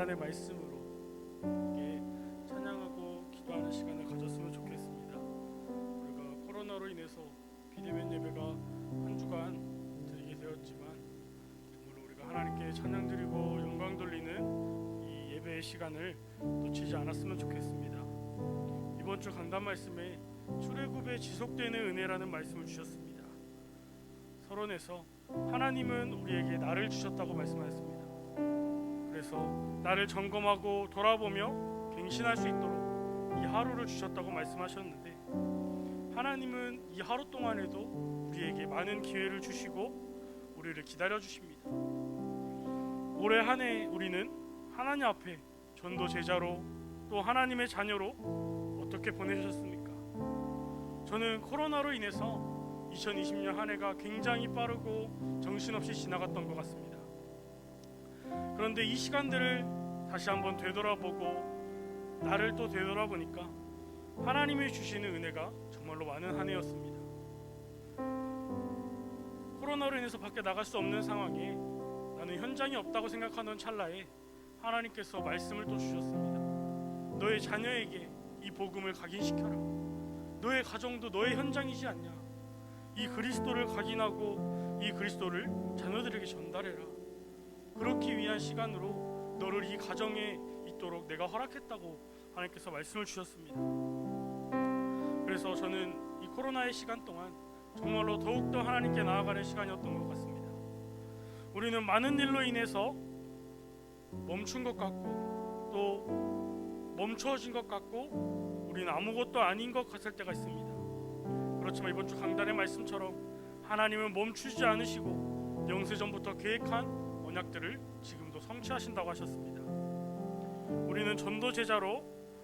하나님의 말씀으로 함께 찬양하고 기도하는 시간을 가졌으면 좋겠습니다. 우리가 코로나로 인해서 비대면 예배가 한 주간 드리게 되었지만 정말로 우리가 하나님께 찬양 드리고 영광 돌리는 이 예배의 시간을 놓치지 않았으면 좋겠습니다. 이번 주 강단 말씀에 출애굽에 지속되는 은혜라는 말씀을 주셨습니다. 서론에서 하나님은 우리에게 날을 주셨다고 말씀하셨습니다. 그래서 나를 점검하고 돌아보며 갱신할 수 있도록 이 하루를 주셨다고 말씀하셨는데, 하나님은 이 하루 동안에도 우리에게 많은 기회를 주시고 우리를 기다려 주십니다. 올해 한 해 우리는 하나님 앞에 전도 제자로 또 하나님의 자녀로 어떻게 보내셨습니까? 저는 코로나로 인해서 2020년 한 해가 굉장히 빠르고 정신없이 지나갔던 것 같습니다. 그런데 이 시간들을 다시 한번 되돌아보고 나를 또 되돌아보니까 하나님이 주시는 은혜가 정말로 많은 한 해였습니다. 코로나로 인해서 밖에 나갈 수 없는 상황에 나는 현장이 없다고 생각하는 찰나에 하나님께서 말씀을 또 주셨습니다. 너의 자녀에게 이 복음을 각인시켜라. 너의 가정도 너의 현장이지 않냐. 이 그리스도를 각인하고 이 그리스도를 자녀들에게 전달해라. 그렇기 위한 시간으로 너를 이 가정에 있도록 내가 허락했다고 하나님께서 말씀을 주셨습니다. 그래서 저는 이 코로나의 시간 동안 정말로 더욱더 하나님께 나아가는 시간이었던 것 같습니다. 우리는 많은 일로 인해서 멈춘 것 같고 또 멈춰진 것 같고 우리는 아무것도 아닌 것 같을 때가 있습니다. 그렇지만 이번 주 강단의 말씀처럼 하나님은 멈추지 않으시고 영세전부터 계획한 언약들을 지금도 성취하신다고 하셨습니다. 우리는 전도 제자로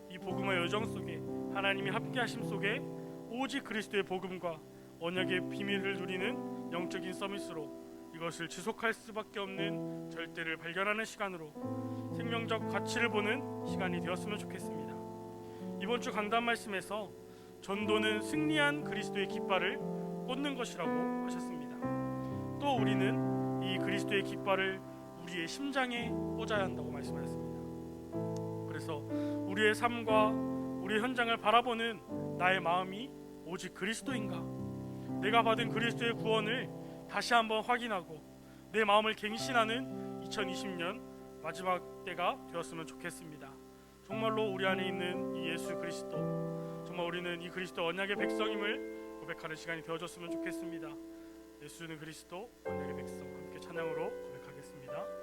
이 복음의 여정 속에 하나님이 함께하심 속에 오직 그리스도의 복음과 언약의 비밀을 누리는 영적인 서밋으로 이것을 지속할 수밖에 없는 절대를 발견하는 시간으로 생명적 가치를 보는 시간이 되었으면 좋겠습니다. 이번 주 강단 말씀에서 전도는 승리한 그리스도의 깃발을 꽂는 것이라고 하셨습니다. 또 우리는 이 그리스도의 깃발을 우리의 심장에 꽂아야 한다고 말씀하셨습니다. 그래서 우리의 삶과 우리의 현장을 바라보는 나의 마음이 오직 그리스도인가? 내가 받은 그리스도의 구원을 다시 한번 확인하고 내 마음을 갱신하는 2020년 마지막 때가 되었으면 좋겠습니다. 정말로 우리 안에 있는 이 예수 그리스도, 정말 우리는 이 그리스도 언약의 백성임을 고백하는 시간이 되어줬으면 좋겠습니다. 예수는 그리스도 언약의 백성, 함께 찬양으로 고백하겠습니다.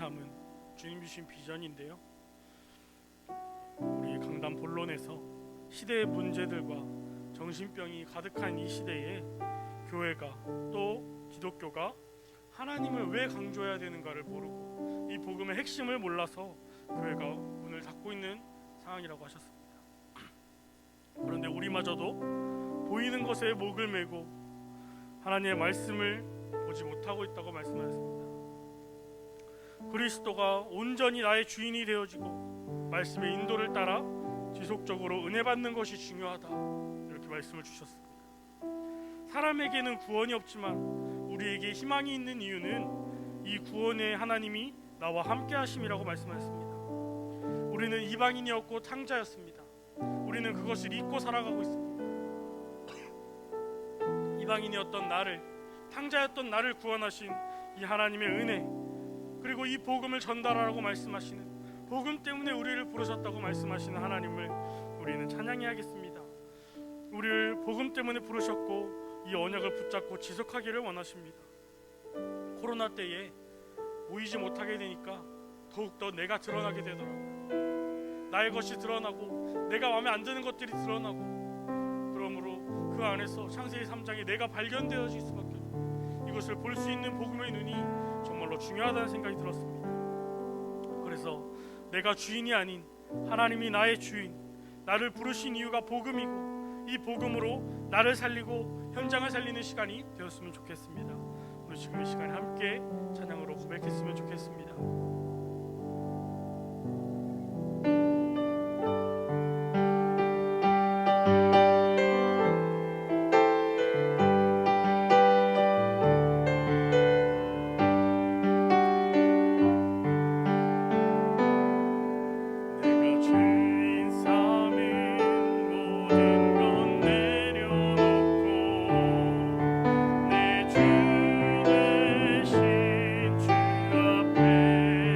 담은 주님 주신 비전인데요. 우리 강단 본론에서 시대의 문제들과 정신병이 가득한 이 시대에 교회가 또 기독교가 하나님을 왜 강조해야 되는가를 모르고 이 복음의 핵심을 몰라서 교회가 문을 닫고 있는 상황이라고 하셨습니다. 그런데 우리마저도 보이는 것에 목을 메고 하나님의 말씀을 보지 못하고 있다고 말씀하셨습니다. 그리스도가 온전히 나의 주인이 되어지고 말씀의 인도를 따라 지속적으로 은혜 받는 것이 중요하다, 이렇게 말씀을 주셨습니다. 사람에게는 구원이 없지만 우리에게 희망이 있는 이유는 이 구원의 하나님이 나와 함께 하심이라고 말씀하셨습니다. 우리는 이방인이었고 탕자였습니다. 우리는 그것을 잊고 살아가고 있습니다. 이방인이었던 나를, 탕자였던 나를 구원하신 이 하나님의 은혜, 그리고 이 복음을 전달하라고 말씀하시는, 복음 때문에 우리를 부르셨다고 말씀하시는 하나님을 우리는 찬양해야겠습니다. 우리를 복음 때문에 부르셨고 이 언약을 붙잡고 지속하기를 원하십니다. 코로나 때에 모이지 못하게 되니까 더욱더 내가 드러나게 되더라고요. 나의 것이 드러나고 내가 마음에 안 드는 것들이 드러나고, 그러므로 그 안에서 창세기 3장에 내가 발견되어질 수밖에 없는, 이것을 볼 수 있는 복음의 눈이 정말로 중요하다는 생각이 들었습니다. 그래서 내가 주인이 아닌 하나님이 나의 주인, 나를 부르신 이유가 복음이고 이 복음으로 나를 살리고 현장을 살리는 시간이 되었으면 좋겠습니다. 우리 지금 이 시간에 함께 찬양으로 고백했으면 좋겠습니다. 내 주 대신 주 앞에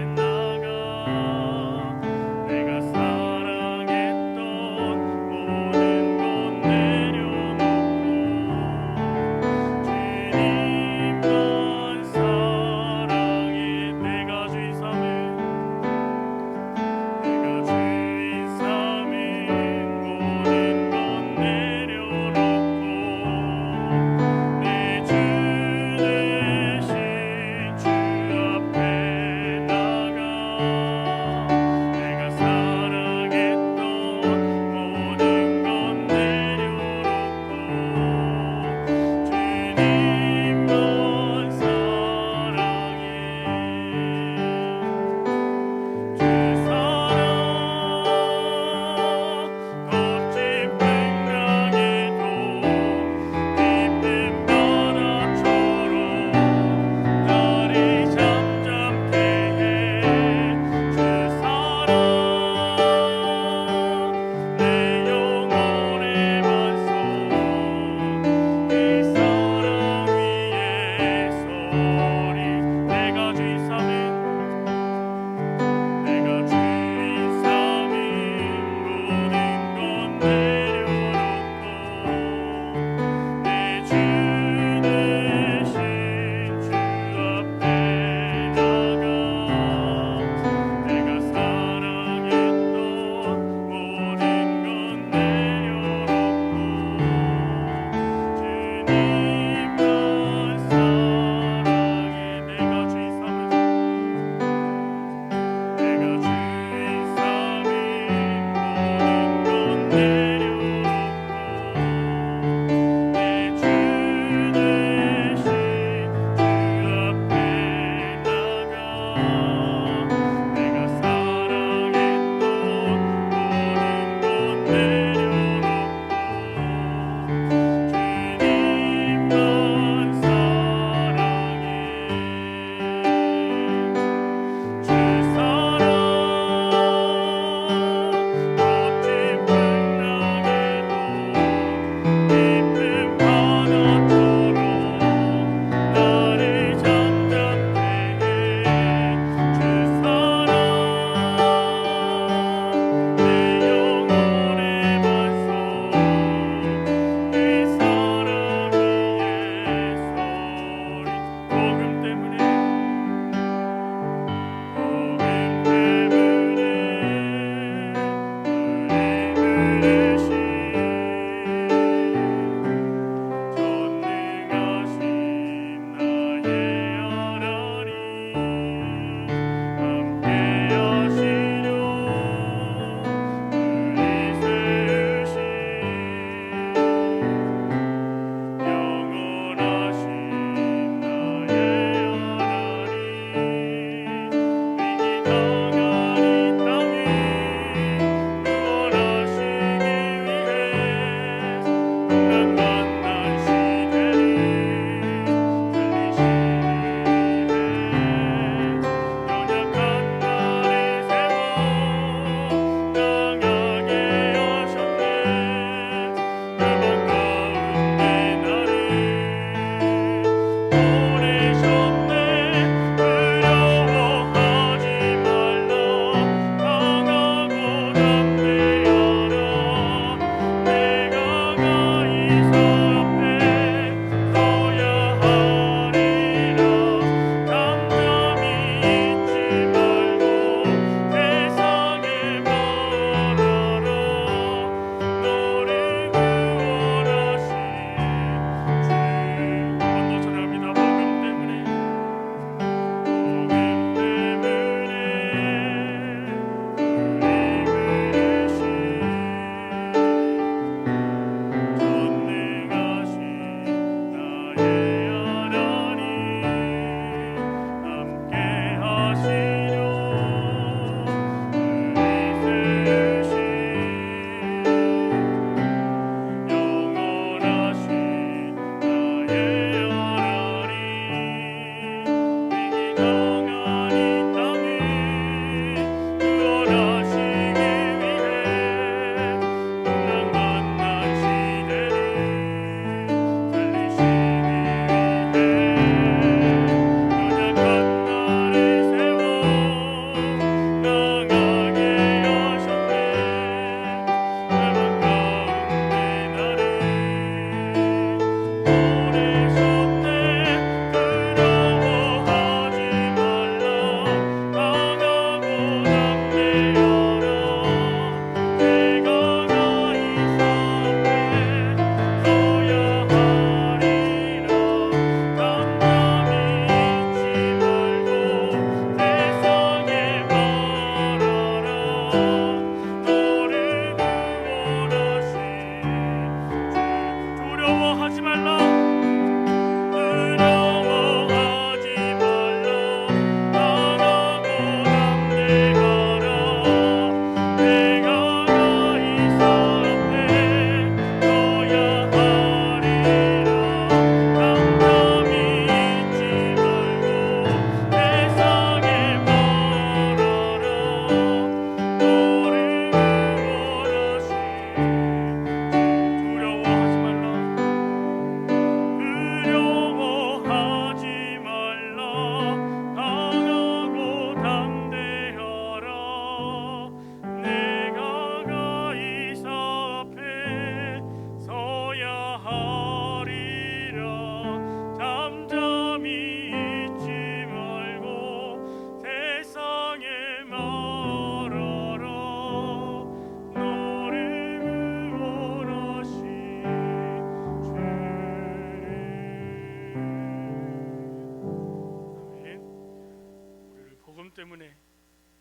마음 때문에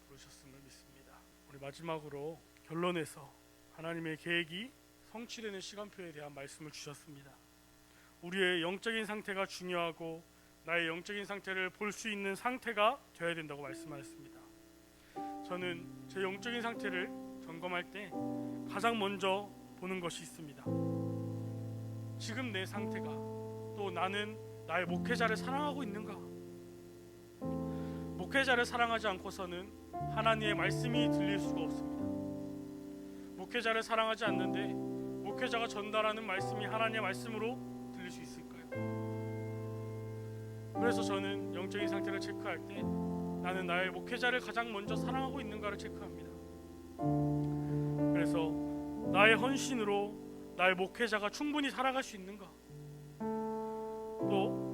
부르셨음을 믿습니다. 우리 마지막으로 결론에서 하나님의 계획이 성취되는 시간표에 대한 말씀을 주셨습니다. 우리의 영적인 상태가 중요하고 나의 영적인 상태를 볼 수 있는 상태가 되어야 된다고 말씀하셨습니다. 저는 제 영적인 상태를 점검할 때 가장 먼저 보는 것이 있습니다. 지금 내 상태가, 또 나는 나의 목회자를 사랑하고 있는가? 목회자를 사랑하지 않고서는 하나님의 말씀이 들릴 수가 없습니다. 목회자를 사랑하지 않는데 목회자가 전달하는 말씀이 하나님의 말씀으로 들릴 수 있을까요? 그래서 저는 영적인 상태를 체크할 때 나는 나의 목회자를 가장 먼저 사랑하고 있는가를 체크합니다. 그래서 나의 헌신으로 나의 목회자가 충분히 살아갈 수 있는가? 또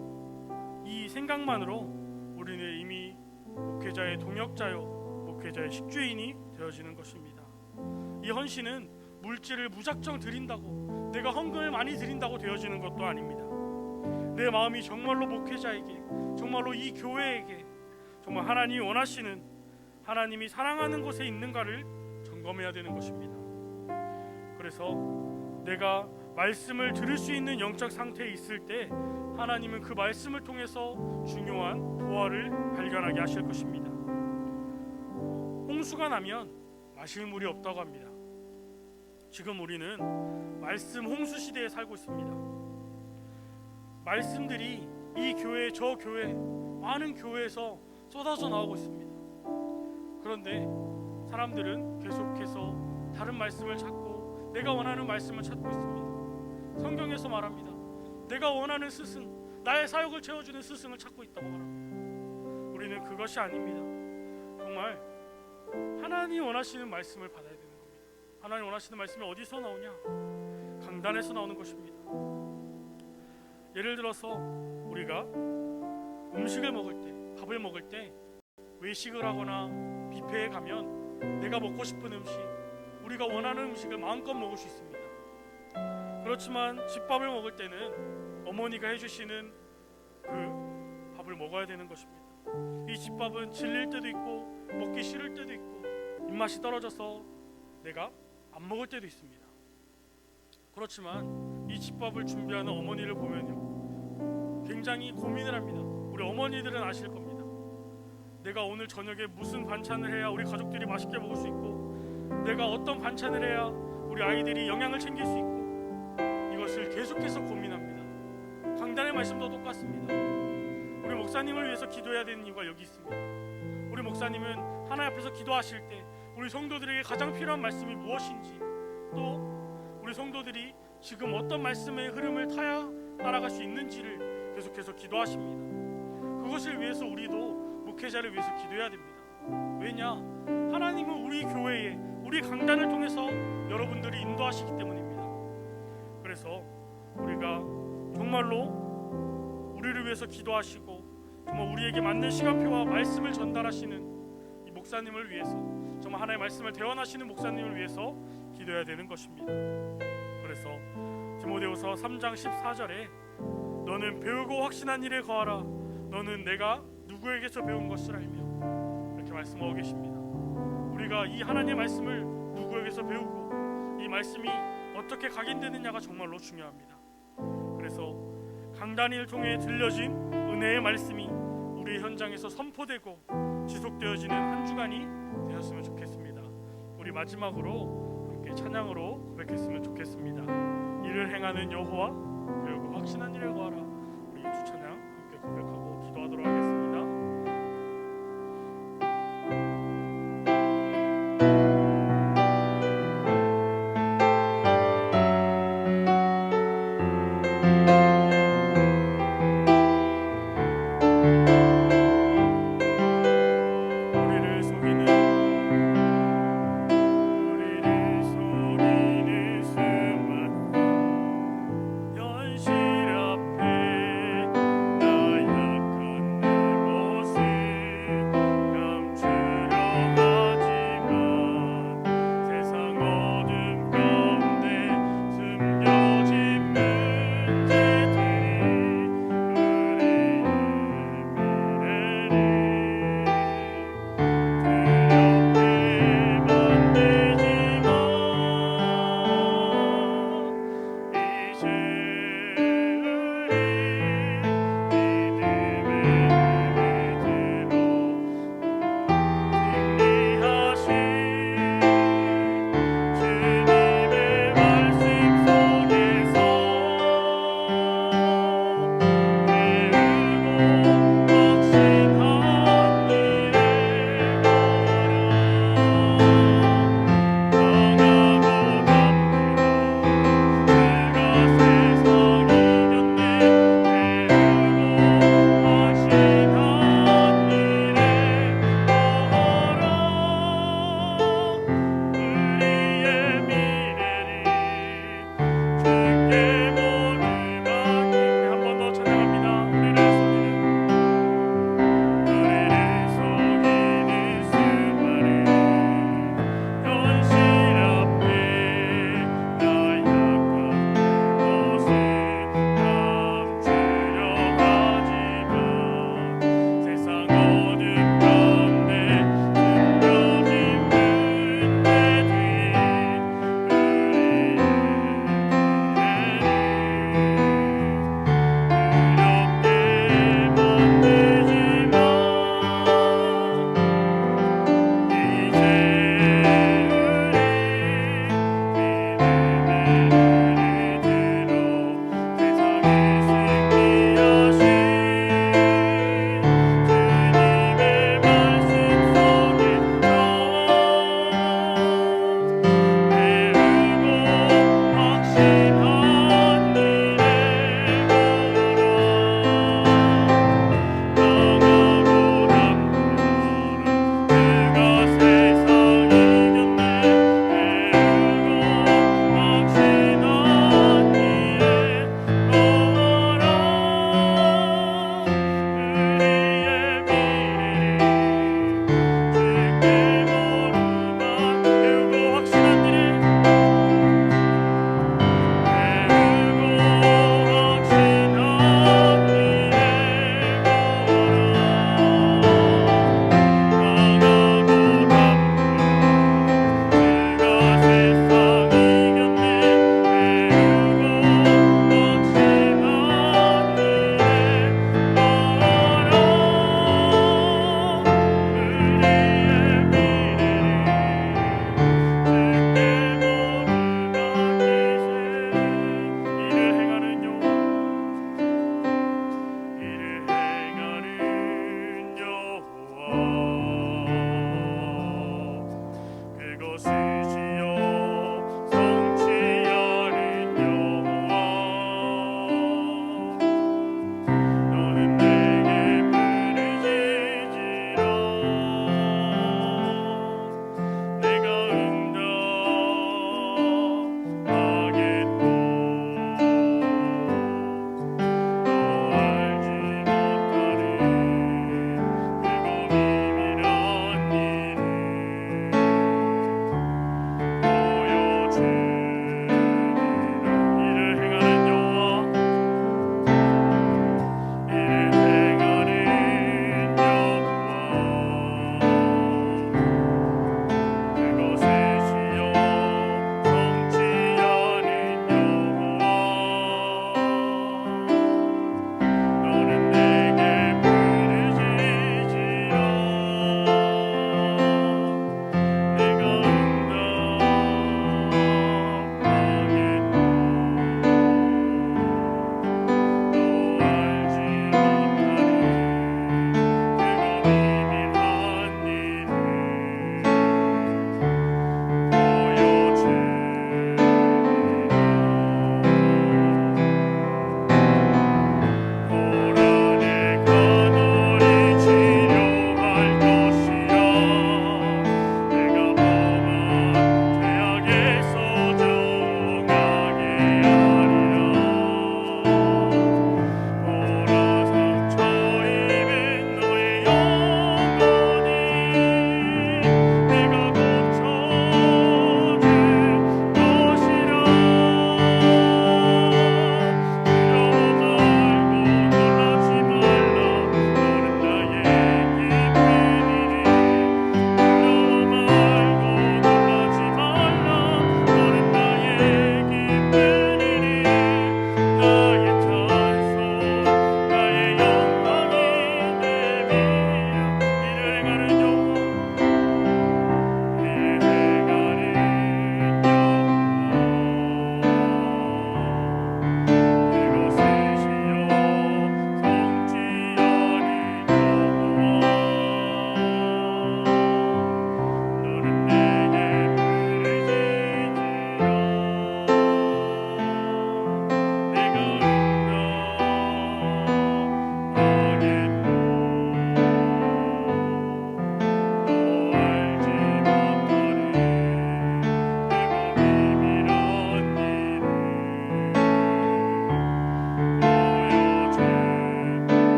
이 생각만으로 우리는 이미 목회자의 동역자요, 목회자의 식주인이 되어지는 것입니다. 이 헌신은 물질을 무작정 드린다고, 내가 헌금을 많이 드린다고 되어지는 것도 아닙니다. 내 마음이 정말로 목회자에게, 정말로 이 교회에게 정말 하나님이 원하시는, 하나님이 사랑하는 곳에 있는가를 점검해야 되는 것입니다. 그래서 내가 말씀을 들을 수 있는 영적 상태에 있을 때 하나님은 그 말씀을 통해서 중요한 부활을 발견하게 하실 것입니다. 홍수가 나면 마실 물이 없다고 합니다. 지금 우리는 말씀 홍수 시대에 살고 있습니다. 말씀들이 이 교회 저 교회 많은 교회에서 쏟아져 나오고 있습니다. 그런데 사람들은 계속해서 다른 말씀을 찾고 내가 원하는 말씀을 찾고 있습니다. 성경에서 말합니다. 내가 원하는 스승, 나의 사역을 채워주는 스승을 찾고 있다고 말합니다. 우리는 그것이 아닙니다. 정말 하나님 원하시는 말씀을 받아야 되는 겁니다. 하나님 원하시는 말씀이 어디서 나오냐? 강단에서 나오는 것입니다. 예를 들어서 우리가 음식을 먹을 때, 밥을 먹을 때 외식을 하거나 뷔페에 가면 내가 먹고 싶은 음식, 우리가 원하는 음식을 마음껏 먹을 수 있습니다. 그렇지만 집밥을 먹을 때는 어머니가 해주시는 그 밥을 먹어야 되는 것입니다. 이 집밥은 질릴 때도 있고 먹기 싫을 때도 있고 입맛이 떨어져서 내가 안 먹을 때도 있습니다. 그렇지만 이 집밥을 준비하는 어머니를 보면요, 굉장히 고민을 합니다. 우리 어머니들은 아실 겁니다. 내가 오늘 저녁에 무슨 반찬을 해야 우리 가족들이 맛있게 먹을 수 있고, 내가 어떤 반찬을 해야 우리 아이들이 영양을 챙길 수 있고, 이것을 계속해서 고민합니다. 강단의 말씀도 똑같습니다. 우리 목사님을 위해서 기도해야 되는 이유가 여기 있습니다. 우리 목사님은 하나님 앞에서 기도하실 때 우리 성도들에게 가장 필요한 말씀이 무엇인지, 또 우리 성도들이 지금 어떤 말씀의 흐름을 타야 따라갈 수 있는지를 계속해서 기도하십니다. 그것을 위해서 우리도 목회자를 위해서 기도해야 됩니다. 왜냐? 하나님은 우리 교회에, 우리 강단을 통해서 여러분들이 인도하시기 때문입니다. 그래서 우리가 정말로 우리를 위해서 기도하시고 정말 우리에게 맞는 시간표와 말씀을 전달하시는 이 목사님을 위해서, 정말 하나님의 말씀을 대원하시는 목사님을 위해서 기도해야 되는 것입니다. 그래서 디모데후서 3장 14절에 너는 배우고 확신한 일에 거하라. 너는 내가 누구에게서 배운 것을 알며, 이렇게 말씀하고 계십니다. 우리가 이 하나님의 말씀을 누구에게서 배우고 이 말씀이 어떻게 각인되느냐가 정말로 중요합니다. 그래서 강단을 통해 들려진 은혜의 말씀이 우리의 현장에서 선포되고 지속되어지는 한 주간이 되었으면 좋겠습니다. 우리 마지막으로 함께 찬양으로 고백했으면 좋겠습니다. 이를 행하는 여호와, 배우고 확신한 일을 구하라. 우리 두 찬양 함께 고백하고 기도하도록 하겠습니다. 현실 앞에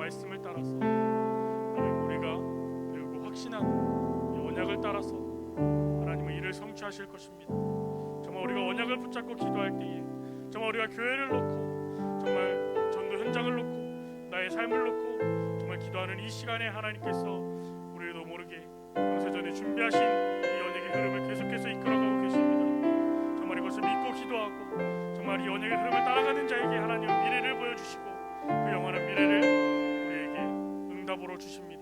말씀을 따라서 하나님 우리가 배우고 확신하는 이 언약을 따라서 하나님은 이를 성취하실 것입니다. 정말 우리가 언약을 붙잡고 기도할 때에 정말 우리가 교회를 놓고 정말 전도 현장을 놓고 나의 삶을 놓고 정말 기도하는 이 시간에 하나님께서 우리도 모르게 영세전에 준비하신 이 언약의 흐름을 계속해서 이끌어가고 계십니다. 정말 이것을 믿고 기도하고 정말 이 언약의 흐름을 따라가는 자에게 하나님은 미래를 보여주시고 그 영원한 미래를 우리에게 응답으로 주십니다.